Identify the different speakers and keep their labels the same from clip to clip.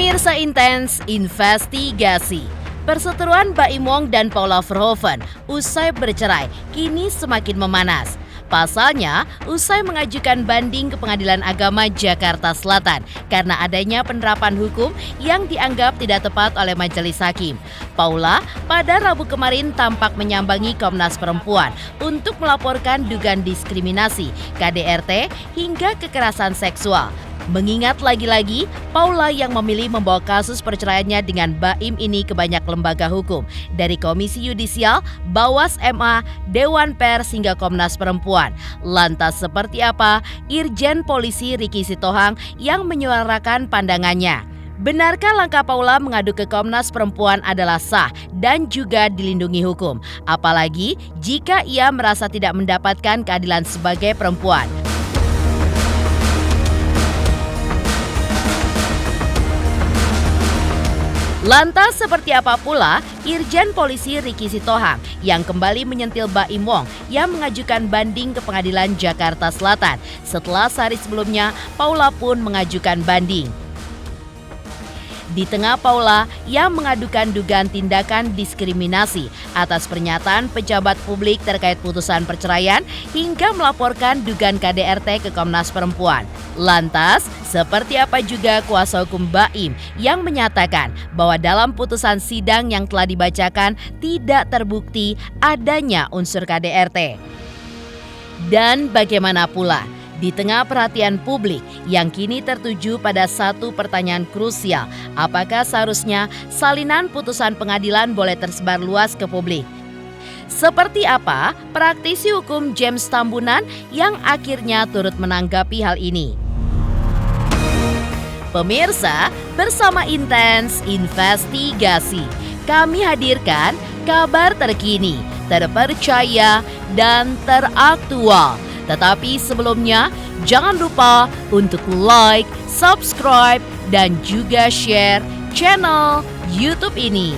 Speaker 1: Pemirsa Intens Investigasi. Perseteruan Baim Wong dan Paula Verhoeven usai bercerai kini semakin memanas. Pasalnya, usai mengajukan banding ke Pengadilan Agama Jakarta Selatan karena adanya penerapan hukum yang dianggap tidak tepat oleh majelis hakim. Paula pada Rabu kemarin tampak menyambangi Komnas Perempuan untuk melaporkan dugaan diskriminasi, KDRT, hingga kekerasan seksual. Mengingat lagi-lagi, Paula yang memilih membawa kasus perceraiannya dengan Baim ini ke banyak lembaga hukum, dari Komisi Yudisial, Bawas MA, Dewan Pers hingga Komnas Perempuan. Lantas seperti apa Irjen Polisi Ricky Sitohang yang menyuarakan pandangannya? Benarkah langkah Paula mengadu ke Komnas Perempuan adalah sah dan juga dilindungi hukum? Apalagi jika ia merasa tidak mendapatkan keadilan sebagai perempuan. Lantas seperti apa pula Irjen Polisi Ricky Sitohang yang kembali menyentil Baim Wong yang mengajukan banding ke Pengadilan Jakarta Selatan setelah sehari sebelumnya Paula pun mengajukan banding. Di tengah Paula yang mengadukan dugaan tindakan diskriminasi atas pernyataan pejabat publik terkait putusan perceraian hingga melaporkan dugaan KDRT ke Komnas Perempuan. Lantas, seperti apa juga kuasa hukum Baim yang menyatakan bahwa dalam putusan sidang yang telah dibacakan tidak terbukti adanya unsur KDRT. Dan bagaimana pula? Di tengah perhatian publik yang kini tertuju pada satu pertanyaan krusial, apakah seharusnya salinan putusan pengadilan boleh tersebar luas ke publik? Seperti apa praktisi hukum James Tambunan yang akhirnya turut menanggapi hal ini? Pemirsa, bersama Intens Investigasi, kami hadirkan kabar terkini, terpercaya, dan teraktual. Tetapi sebelumnya, jangan lupa untuk like, subscribe, dan juga share channel YouTube ini.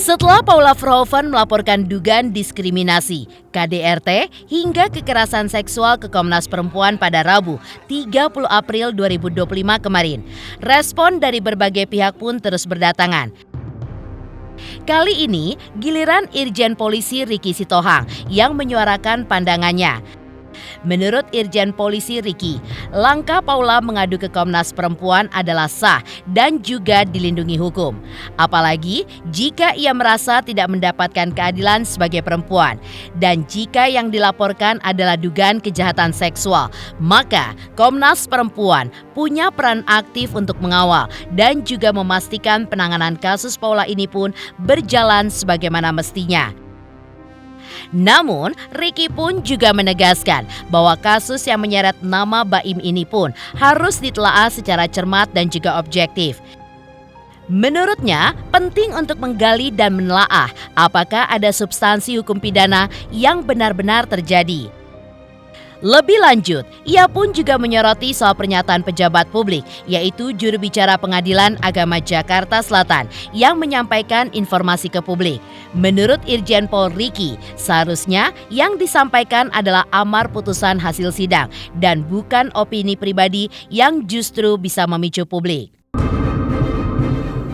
Speaker 1: Setelah Paula Verhoeven melaporkan dugaan diskriminasi, KDRT, hingga kekerasan seksual ke Komnas Perempuan pada Rabu 30 April 2025 kemarin, respon dari berbagai pihak pun terus berdatangan. Kali ini, giliran Irjen Polisi Ricky Sitohang yang menyuarakan pandangannya. Menurut Irjen Polisi Ricky, langkah Paula mengadu ke Komnas Perempuan adalah sah dan juga dilindungi hukum. Apalagi jika ia merasa tidak mendapatkan keadilan sebagai perempuan. Dan jika yang dilaporkan adalah dugaan kejahatan seksual, maka Komnas Perempuan punya peran aktif untuk mengawal dan juga memastikan penanganan kasus Paula ini pun berjalan sebagaimana mestinya. Namun, Ricky pun juga menegaskan bahwa kasus yang menyeret nama Baim ini pun harus ditelaah secara cermat dan juga objektif. Menurutnya, penting untuk menggali dan menelaah apakah ada substansi hukum pidana yang benar-benar terjadi. Lebih lanjut, ia pun juga menyoroti soal pernyataan pejabat publik, yaitu juru bicara Pengadilan Agama Jakarta Selatan yang menyampaikan informasi ke publik. Menurut Irjen Pol Ricky, seharusnya yang disampaikan adalah amar putusan hasil sidang dan bukan opini pribadi yang justru bisa memicu publik.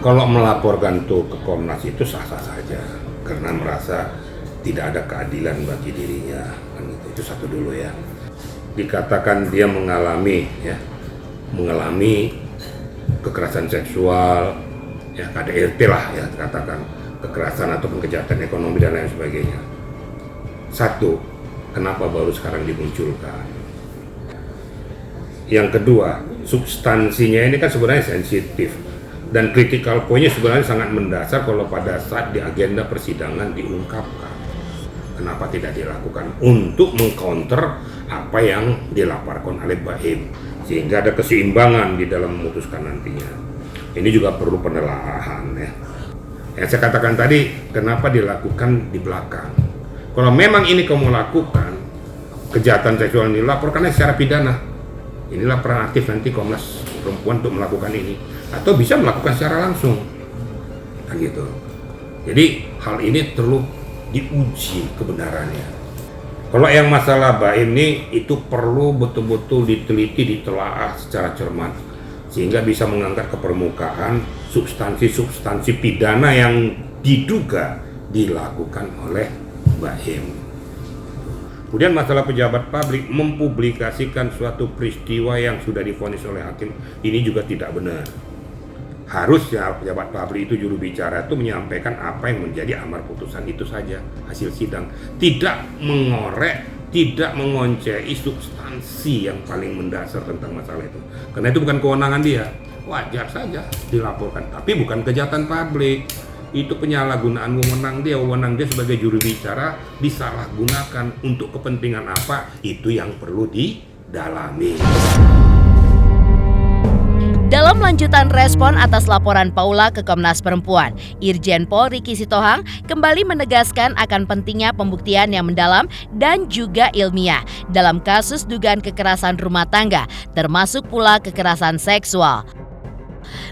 Speaker 2: Kalau melaporkan tuh ke Komnas itu sah-sah saja, karena merasa tidak ada keadilan bagi dirinya. Itu satu dulu ya. Dikatakan dia mengalami kekerasan seksual, ya KDRT lah ya, katakan kekerasan ataupun kejahatan ekonomi dan lain sebagainya. Satu, kenapa baru sekarang dimunculkan? Yang kedua, substansinya ini kan sebenarnya sensitif dan critical point-nya sebenarnya sangat mendasar kalau pada saat di agenda persidangan diungkapkan. Kenapa tidak dilakukan untuk mengcounter apa yang dilaporkan oleh Baim, sehingga ada keseimbangan di dalam memutuskan nantinya. Ini juga perlu penelaahan ya. Yang saya katakan tadi, kenapa dilakukan di belakang? Kalau memang ini kamu lakukan, kejahatan seksual ini laporkannya secara pidana. Inilah peran aktif nanti Komnas Perempuan untuk melakukan ini. Atau bisa melakukan secara langsung. Kan gitu. Jadi hal ini perlu diuji kebenarannya. Kalau yang masalah Baim ini, itu perlu betul-betul diteliti, ditelaah secara cermat. Sehingga bisa mengangkat ke permukaan substansi-substansi pidana yang diduga dilakukan oleh Baim. Kemudian masalah pejabat publik mempublikasikan suatu peristiwa yang sudah divonis oleh hakim, ini juga tidak benar. Harusnya pejabat publik itu juru bicara itu menyampaikan apa yang menjadi amar putusan itu saja, hasil sidang. Tidak mengorek, tidak mengoncei substansi yang paling mendasar tentang masalah itu. Karena itu bukan kewenangan dia, wajar saja dilaporkan. Tapi bukan kejahatan publik, itu penyalahgunaan wewenang dia sebagai juru bicara disalahgunakan untuk kepentingan apa, itu yang perlu didalami.
Speaker 1: Dalam lanjutan respon atas laporan Paula ke Komnas Perempuan, Irjen Pol Ricky Sitohang kembali menegaskan akan pentingnya pembuktian yang mendalam dan juga ilmiah dalam kasus dugaan kekerasan rumah tangga, termasuk pula kekerasan seksual.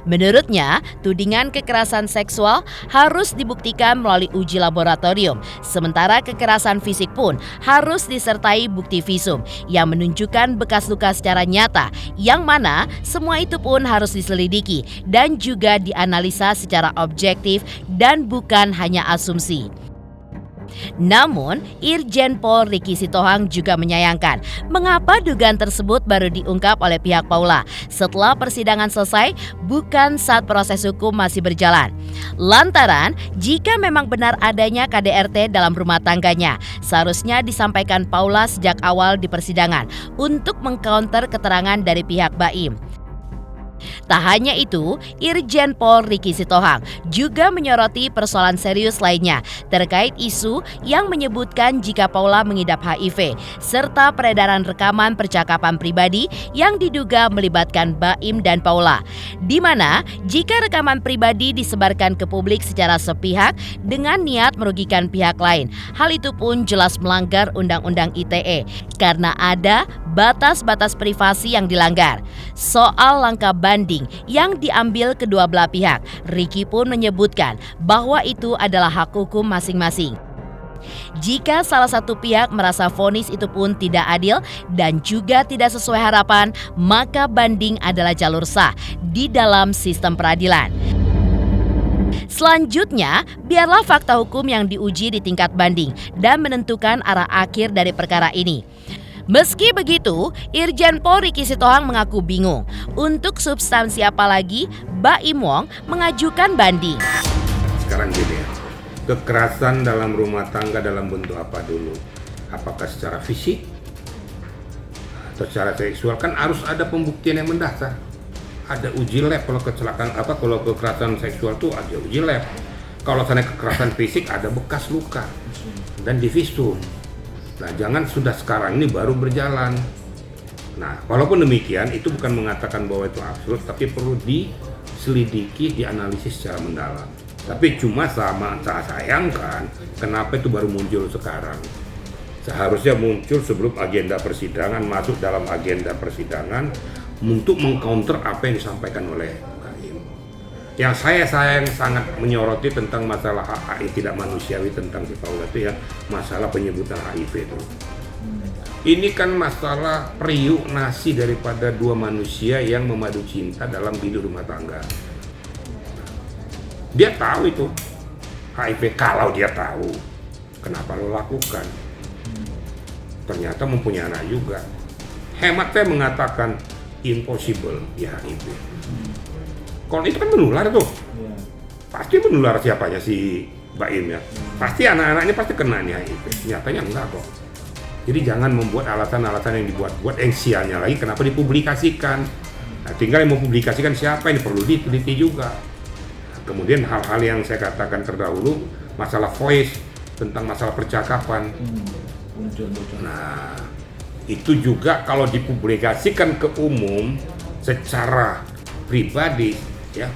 Speaker 1: Menurutnya, tudingan kekerasan seksual harus dibuktikan melalui uji laboratorium, sementara kekerasan fisik pun harus disertai bukti visum yang menunjukkan bekas luka secara nyata, yang mana semua itu pun harus diselidiki dan juga dianalisa secara objektif dan bukan hanya asumsi. Namun, Irjen Pol Ricky Sitohang juga menyayangkan mengapa dugaan tersebut baru diungkap oleh pihak Paula setelah persidangan selesai, bukan saat proses hukum masih berjalan. Lantaran, jika memang benar adanya KDRT dalam rumah tangganya, seharusnya disampaikan Paula sejak awal di persidangan untuk mengcounter keterangan dari pihak Baim. Tak hanya itu, Irjen Pol Ricky Sitohang juga menyoroti persoalan serius lainnya terkait isu yang menyebutkan jika Paula mengidap HIV, serta peredaran rekaman percakapan pribadi yang diduga melibatkan Baim dan Paula, di mana jika rekaman pribadi disebarkan ke publik secara sepihak dengan niat merugikan pihak lain, hal itu pun jelas melanggar Undang-Undang ITE karena ada batas-batas privasi yang dilanggar. Soal langkah banding yang diambil kedua belah pihak, Ricky pun menyebutkan bahwa itu adalah hak hukum masing-masing. Jika salah satu pihak merasa vonis itu pun tidak adil dan juga tidak sesuai harapan, maka banding adalah jalur sah di dalam sistem peradilan. Selanjutnya, biarlah fakta hukum yang diuji di tingkat banding dan menentukan arah akhir dari perkara ini. Meski begitu, Irjen Pol Ricky Sitohang mengaku bingung untuk substansi apa lagi Baim Wong mengajukan banding.
Speaker 2: Sekarang gini ya, kekerasan dalam rumah tangga dalam bentuk apa dulu? Apakah secara fisik atau secara seksual? Kan harus ada pembuktian yang mendasar. Ada uji lab kalau kecelakaan kalau kekerasan seksual tuh ada uji lab. Kalau sana kekerasan fisik ada bekas luka dan divisum. Nah, jangan sudah sekarang ini baru berjalan. Nah, walaupun demikian, itu bukan mengatakan bahwa itu absolut, tapi perlu diselidiki, dianalisis secara mendalam. Tapi cuma saya sayangkan, kenapa itu baru muncul sekarang? Seharusnya muncul sebelum agenda persidangan, masuk dalam agenda persidangan untuk mengcounter apa yang disampaikan oleh Baim. Yang saya sangat menyoroti tentang masalah hak tidak manusiawi tentang si Paula itu ya, masalah penyebutan HIV itu. Ini kan masalah periuk nasi daripada dua manusia yang memadu cinta dalam hidup rumah tangga. Dia tahu itu HIV, kalau dia tahu, kenapa lo lakukan? Ternyata mempunyai anak juga. Hemat saya mengatakan impossible ya HIV. Kalau itu kan menular tuh, pasti menular siapanya si Baim ya. Pasti anak-anaknya pasti kena nih HIV. Nyatanya enggak kok. Jadi jangan membuat alasan-alasan yang dibuat-buat, yang sialnya lagi kenapa dipublikasikan. Nah, tinggal yang mempublikasikan siapa, ini perlu diteliti juga. Nah, kemudian hal-hal yang saya katakan terdahulu, masalah voice, tentang masalah percakapan. Nah, itu juga kalau dipublikasikan ke umum secara pribadi, ya,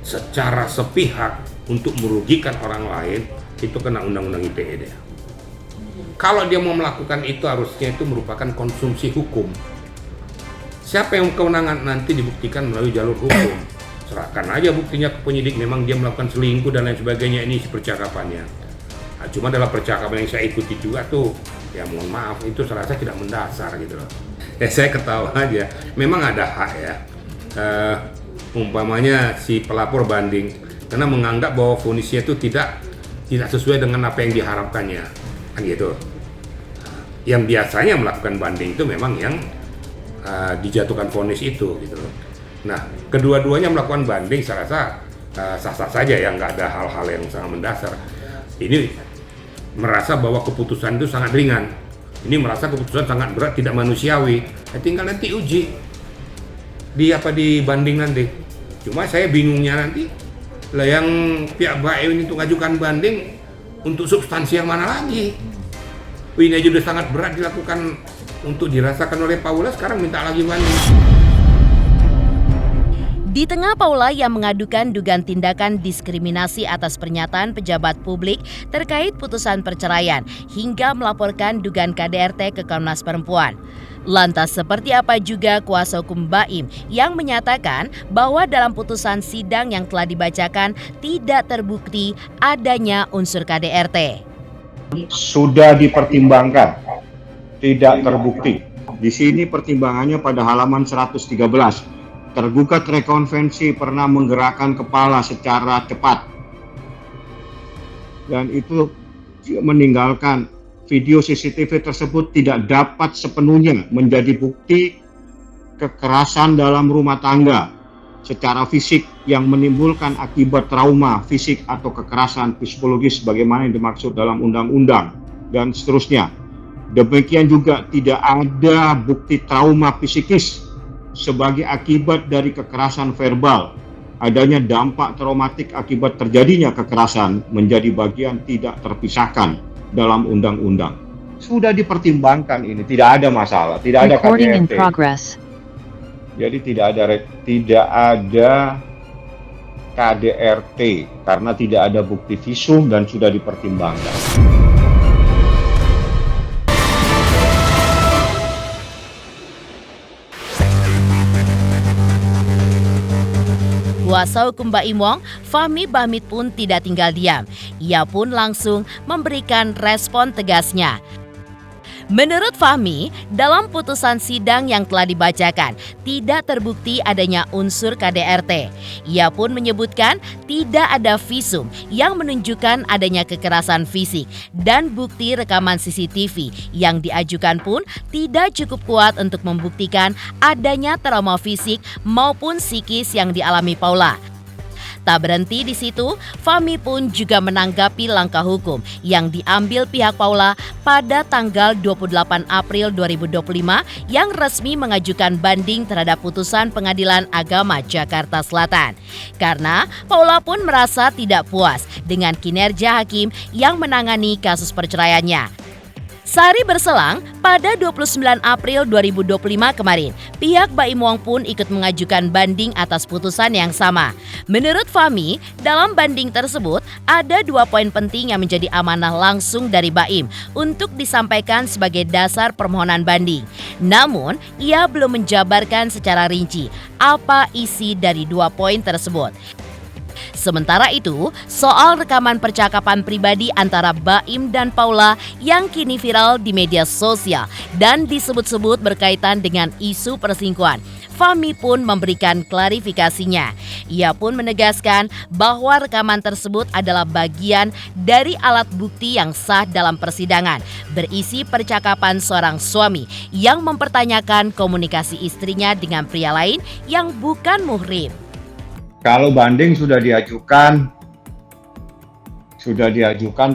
Speaker 2: secara sepihak untuk merugikan orang lain, itu kena undang-undang ITE dia. Kalau dia mau melakukan itu harusnya itu merupakan konsumsi hukum. Siapa yang kewenangan nanti dibuktikan melalui jalur hukum. Serahkan aja buktinya ke penyidik, memang dia melakukan selingkuh dan lain sebagainya, ini percakapannya. Nah, cuma dalam percakapan yang saya ikuti juga tuh, ya mohon maaf, itu saya rasa tidak mendasar gitu loh. Saya ketawa aja, memang ada hak ya. Umpamanya si pelapor banding, karena menganggap bahwa vonisnya itu tidak sesuai dengan apa yang diharapkannya, kan gitu. Yang biasanya melakukan banding itu memang yang dijatuhkan vonis itu gitu loh. Nah, kedua-duanya melakukan banding, saya rasa sah-sah saja ya, nggak ada hal-hal yang sangat mendasar. Ini merasa bahwa keputusan itu sangat ringan, ini merasa keputusan sangat berat, tidak manusiawi. Tinggal nanti uji di banding nanti. Cuma saya bingungnya nanti lah, yang pihak BAIM itu ngajukan banding untuk substansi yang mana lagi? Ini aja udah sangat berat dilakukan untuk dirasakan oleh Paula, sekarang minta lagi banding.
Speaker 1: Di tengah Paula yang mengadukan dugaan tindakan diskriminasi atas pernyataan pejabat publik terkait putusan perceraian hingga melaporkan dugaan KDRT ke Komnas Perempuan. Lantas seperti apa juga kuasa hukum BAIM yang menyatakan bahwa dalam putusan sidang yang telah dibacakan tidak terbukti adanya unsur KDRT.
Speaker 3: Sudah dipertimbangkan, tidak terbukti. Di sini pertimbangannya pada halaman 113. Tergugat rekonvensi pernah menggerakkan kepala secara cepat dan itu meninggalkan video CCTV tersebut tidak dapat sepenuhnya menjadi bukti kekerasan dalam rumah tangga secara fisik yang menimbulkan akibat trauma fisik atau kekerasan psikologis sebagaimana yang dimaksud dalam undang-undang dan seterusnya. Demikian juga tidak ada bukti trauma psikis sebagai akibat dari kekerasan verbal. Adanya dampak traumatik akibat terjadinya kekerasan menjadi bagian tidak terpisahkan dalam undang-undang. Sudah dipertimbangkan ini, tidak ada masalah, tidak ada KDRT. Jadi tidak ada KDRT karena tidak ada bukti visum dan sudah dipertimbangkan.
Speaker 1: Kuasa hukum BAIM Wong, Fahmi Bahmid pun tidak tinggal diam. Ia pun langsung memberikan respon tegasnya. Menurut Fahmi, dalam putusan sidang yang telah dibacakan, tidak terbukti adanya unsur KDRT. Ia pun menyebutkan tidak ada visum yang menunjukkan adanya kekerasan fisik dan bukti rekaman CCTV yang diajukan pun tidak cukup kuat untuk membuktikan adanya trauma fisik maupun psikis yang dialami Paula. Tak berhenti di situ, Fahmi pun juga menanggapi langkah hukum yang diambil pihak Paula pada tanggal 28 April 2025 yang resmi mengajukan banding terhadap putusan Pengadilan Agama Jakarta Selatan. Karena Paula pun merasa tidak puas dengan kinerja hakim yang menangani kasus perceraiannya. Sehari berselang, pada 29 April 2025 kemarin, pihak BAIM Wong pun ikut mengajukan banding atas putusan yang sama. Menurut Fahmi, dalam banding tersebut ada 2 poin penting yang menjadi amanah langsung dari BAIM untuk disampaikan sebagai dasar permohonan banding. Namun, ia belum menjabarkan secara rinci apa isi dari 2 poin tersebut. Sementara itu, soal rekaman percakapan pribadi antara BAIM dan Paula yang kini viral di media sosial dan disebut-sebut berkaitan dengan isu perselingkuhan, Fahmi pun memberikan klarifikasinya. Ia pun menegaskan bahwa rekaman tersebut adalah bagian dari alat bukti yang sah dalam persidangan, berisi percakapan seorang suami yang mempertanyakan komunikasi istrinya dengan pria lain yang bukan muhrim.
Speaker 3: Kalau banding sudah diajukan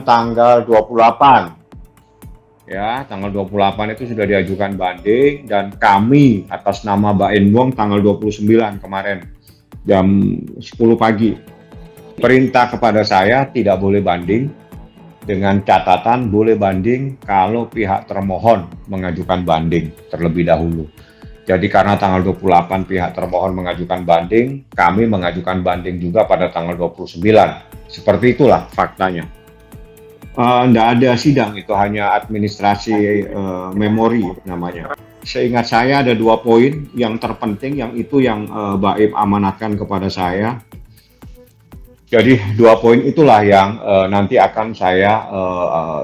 Speaker 3: tanggal 28. Ya, tanggal 28 itu sudah diajukan banding dan kami atas nama BAIM Wong tanggal 29 kemarin jam 10 pagi. Perintah kepada saya tidak boleh banding dengan catatan boleh banding kalau pihak termohon mengajukan banding terlebih dahulu. Jadi karena tanggal 28 pihak termohon mengajukan banding, kami mengajukan banding juga pada tanggal 29. Seperti itulah faktanya. Tidak ada sidang, itu hanya administrasi memori namanya. Seingat saya ada 2 poin yang terpenting, yang itu yang Baim amanatkan kepada saya. Jadi 2 poin itulah yang nanti akan saya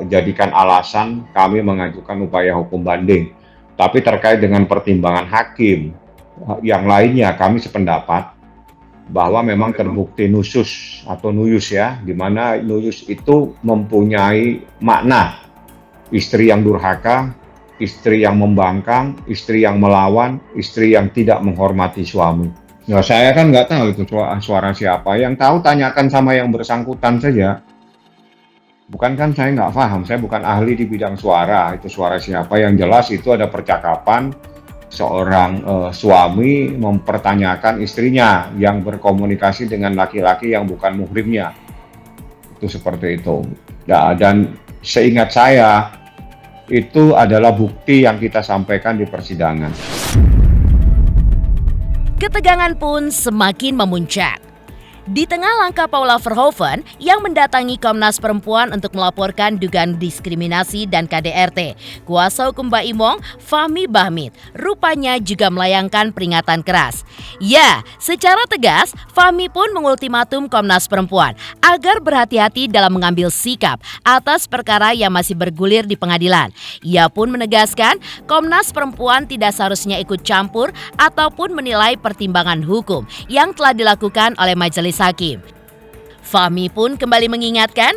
Speaker 3: jadikan alasan kami mengajukan upaya hukum banding. Tapi terkait dengan pertimbangan hakim yang lainnya, kami sependapat bahwa memang terbukti nusus atau nuyus ya, di mana nuyus itu mempunyai makna istri yang durhaka, istri yang membangkang, istri yang melawan, istri yang tidak menghormati suami. Nah, saya kan nggak tahu itu suara siapa. Yang tahu tanyakan sama yang bersangkutan saja. Bukan kan saya nggak paham, saya bukan ahli di bidang suara, itu suara siapa. Yang jelas itu ada percakapan seorang suami mempertanyakan istrinya yang berkomunikasi dengan laki-laki yang bukan muhrimnya. Itu seperti itu. Nah, dan seingat saya, itu adalah bukti yang kita sampaikan di persidangan.
Speaker 1: Ketegangan pun semakin memuncak. Di tengah langkah Paula Verhoeven yang mendatangi Komnas Perempuan untuk melaporkan dugaan diskriminasi dan KDRT, kuasa hukum Baim Wong, Fahmi Bahmid, rupanya juga melayangkan peringatan keras. Ya, secara tegas, Fahmi pun mengultimatum Komnas Perempuan agar berhati-hati dalam mengambil sikap atas perkara yang masih bergulir di pengadilan. Ia pun menegaskan Komnas Perempuan tidak seharusnya ikut campur ataupun menilai pertimbangan hukum yang telah dilakukan oleh majelis hakim. Fahmi pun kembali mengingatkan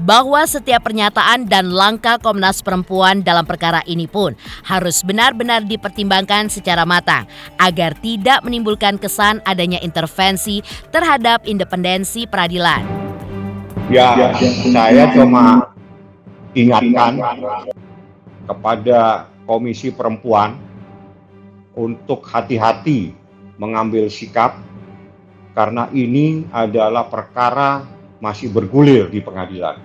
Speaker 1: bahwa setiap pernyataan dan langkah Komnas Perempuan dalam perkara ini pun harus benar-benar dipertimbangkan secara matang agar tidak menimbulkan kesan adanya intervensi terhadap independensi peradilan.
Speaker 3: Ya, saya cuma ingatkan kepada Komisi Perempuan untuk hati-hati mengambil sikap, karena ini adalah perkara masih bergulir di pengadilan.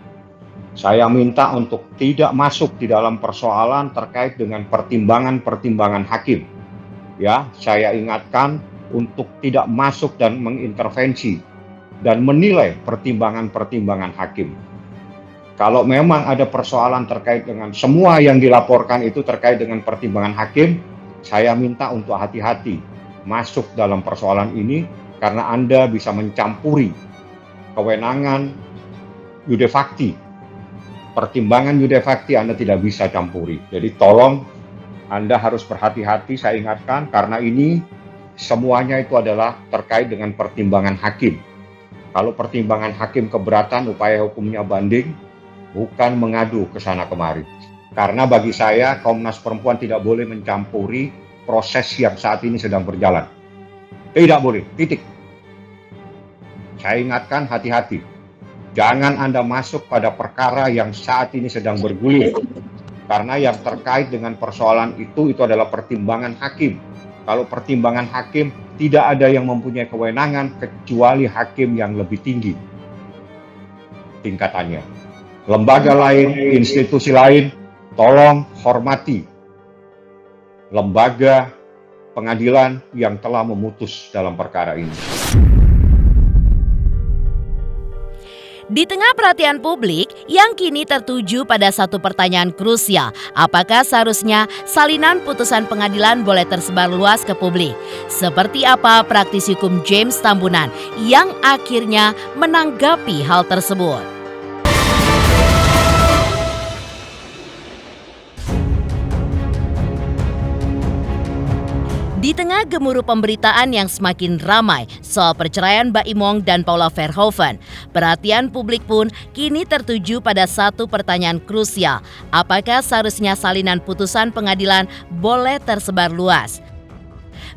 Speaker 3: Saya minta untuk tidak masuk di dalam persoalan terkait dengan pertimbangan-pertimbangan hakim. Ya, saya ingatkan untuk tidak masuk dan mengintervensi dan menilai pertimbangan-pertimbangan hakim. Kalau memang ada persoalan terkait dengan semua yang dilaporkan itu terkait dengan pertimbangan hakim, saya minta untuk hati-hati masuk dalam persoalan ini, karena Anda bisa mencampuri kewenangan yudefakti. Pertimbangan yudefakti Anda tidak bisa campuri. Jadi tolong Anda harus berhati-hati, saya ingatkan, karena ini semuanya itu adalah terkait dengan pertimbangan hakim. Kalau pertimbangan hakim keberatan, upaya hukumnya banding, bukan mengadu ke sana kemari. Karena bagi saya, Komnas Perempuan tidak boleh mencampuri proses yang saat ini sedang berjalan. Tidak boleh, titik. Saya ingatkan, hati-hati. Jangan Anda masuk pada perkara yang saat ini sedang bergulir. Karena yang terkait dengan persoalan itu adalah pertimbangan hakim. Kalau pertimbangan hakim, tidak ada yang mempunyai kewenangan kecuali hakim yang lebih tinggi tingkatannya. Lembaga lain, institusi lain, tolong hormati lembaga pengadilan yang telah memutus dalam perkara ini.
Speaker 1: Di tengah perhatian publik yang kini tertuju pada satu pertanyaan krusial, apakah seharusnya salinan putusan pengadilan boleh tersebar luas ke publik? Seperti apa praktisi hukum James Tambunan yang akhirnya menanggapi hal tersebut? Di tengah gemuruh pemberitaan yang semakin ramai soal perceraian Baim Wong dan Paula Verhoeven, perhatian publik pun kini tertuju pada satu pertanyaan krusial. Apakah seharusnya salinan putusan pengadilan boleh tersebar luas?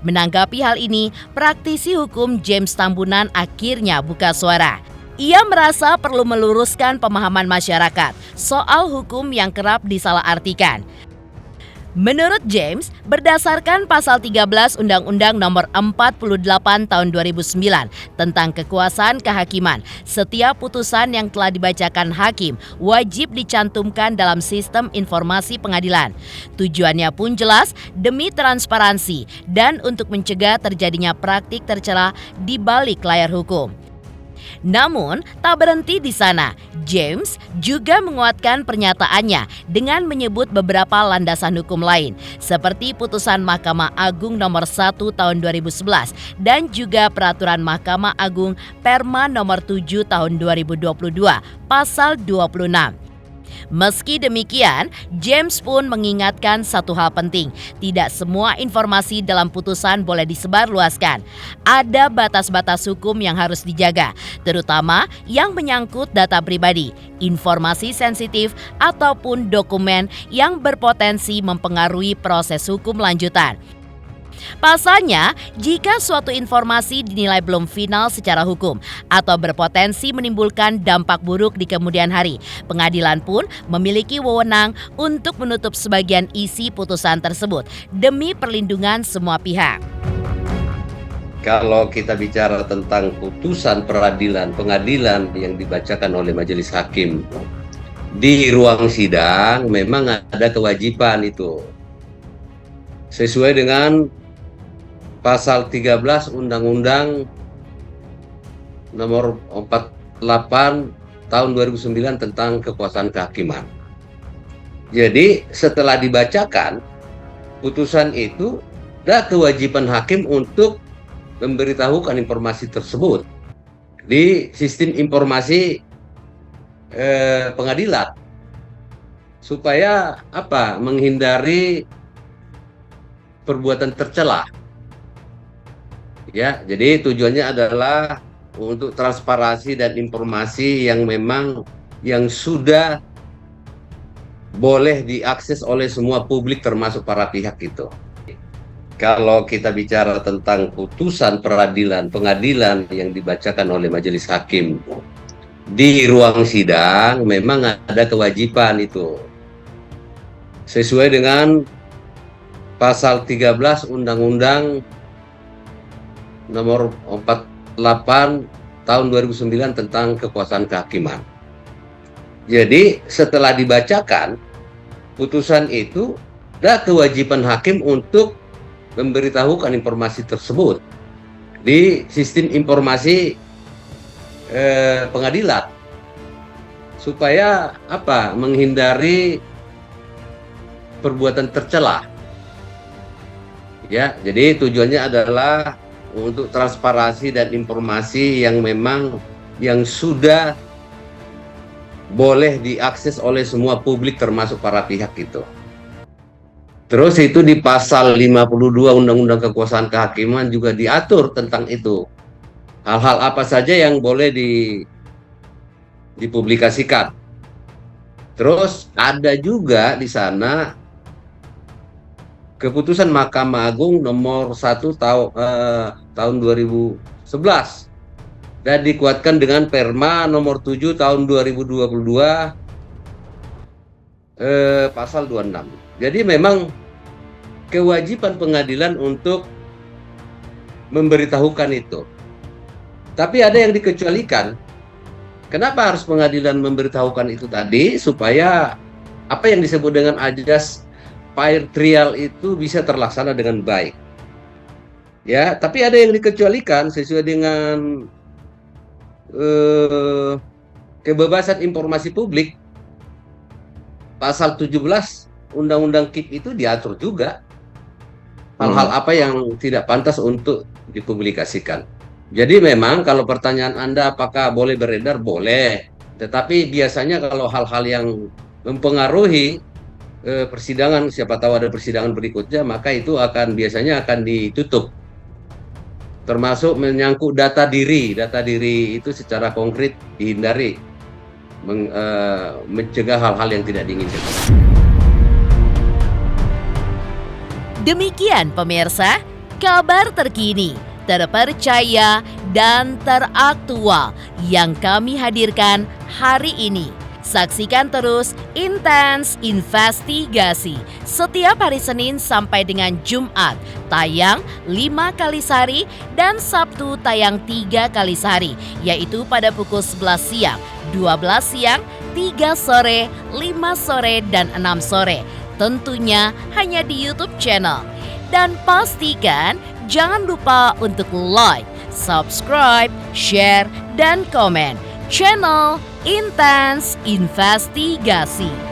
Speaker 1: Menanggapi hal ini, praktisi hukum James Tambunan akhirnya buka suara. Ia merasa perlu meluruskan pemahaman masyarakat soal hukum yang kerap disalahartikan. Menurut James, berdasarkan pasal 13 Undang-Undang Nomor 48 Tahun 2009 tentang kekuasaan kehakiman, setiap putusan yang telah dibacakan hakim wajib dicantumkan dalam sistem informasi pengadilan. Tujuannya pun jelas, demi transparansi dan untuk mencegah terjadinya praktik tercela di balik layar hukum. Namun, tak berhenti di sana. James juga menguatkan pernyataannya dengan menyebut beberapa landasan hukum lain, seperti putusan Mahkamah Agung Nomor 1 Tahun 2011 dan juga Peraturan Mahkamah Agung Perma Nomor 7 Tahun 2022, Pasal 26. Meski demikian, James pun mengingatkan satu hal penting, tidak semua informasi dalam putusan boleh disebarluaskan. Ada batas-batas hukum yang harus dijaga, terutama yang menyangkut data pribadi, informasi sensitif, ataupun dokumen yang berpotensi mempengaruhi proses hukum lanjutan. Pasalnya, jika suatu informasi dinilai belum final secara hukum atau berpotensi menimbulkan dampak buruk di kemudian hari, pengadilan pun memiliki wewenang untuk menutup sebagian isi putusan tersebut demi perlindungan semua pihak.
Speaker 4: Kalau kita bicara tentang putusan peradilan, pengadilan yang dibacakan oleh majelis hakim di ruang sidang, memang ada kewajiban itu sesuai dengan Pasal 13 Undang-Undang Nomor 48 Tahun 2009 tentang kekuasaan kehakiman. Jadi setelah dibacakan putusan itu, ada kewajiban hakim untuk memberitahukan informasi tersebut di sistem informasi pengadilan supaya menghindari perbuatan tercela. Ya, jadi tujuannya adalah untuk transparansi dan informasi yang memang yang sudah boleh diakses oleh semua publik termasuk para pihak itu. Kalau kita bicara tentang putusan peradilan, pengadilan yang dibacakan oleh majelis hakim di ruang sidang, memang ada kewajiban itu sesuai dengan Pasal 13 Undang-Undang Nomor 48 Tahun 2009 tentang kekuasaan kehakiman. Jadi setelah dibacakan putusan itu, ada kewajiban hakim untuk memberitahukan informasi tersebut di sistem informasi pengadilan supaya menghindari perbuatan tercela. Ya, jadi tujuannya adalah untuk transparansi dan informasi yang memang yang sudah boleh diakses oleh semua publik termasuk para pihak itu. Terus itu di pasal 52 Undang-Undang Kekuasaan Kehakiman juga diatur tentang itu. Hal-hal apa saja yang boleh dipublikasikan. Terus ada juga di sana keputusan Mahkamah Agung Nomor 1 tahun 2011 dan dikuatkan dengan Perma Nomor 7 Tahun 2022 Pasal 26. Jadi memang kewajiban pengadilan untuk memberitahukan itu. Tapi ada yang dikecualikan. Kenapa harus pengadilan memberitahukan itu tadi? Supaya apa yang disebut dengan ajas fair trial itu bisa terlaksana dengan baik. Ya, tapi ada yang dikecualikan sesuai dengan kebebasan informasi publik. Pasal 17 Undang-Undang KIP itu diatur juga hal-hal apa yang tidak pantas untuk dipublikasikan. Jadi memang kalau pertanyaan Anda apakah boleh beredar, boleh. Tetapi biasanya kalau hal-hal yang mempengaruhi persidangan, siapa tahu ada persidangan berikutnya, maka itu biasanya akan ditutup. Termasuk menyangkut data diri itu secara konkret dihindari, mencegah hal-hal yang tidak diinginkan.
Speaker 1: Demikian pemirsa, kabar terkini, terpercaya dan teraktual yang kami hadirkan hari ini. Saksikan terus Intens Investigasi setiap hari Senin sampai dengan Jumat, tayang 5 kali sehari dan Sabtu tayang 3 kali sehari, yaitu pada pukul 11 siang, 12 siang, 3 sore, 5 sore, dan 6 sore. Tentunya hanya di YouTube channel. Dan pastikan jangan lupa untuk like, subscribe, share, dan komen channel Intens Investigasi.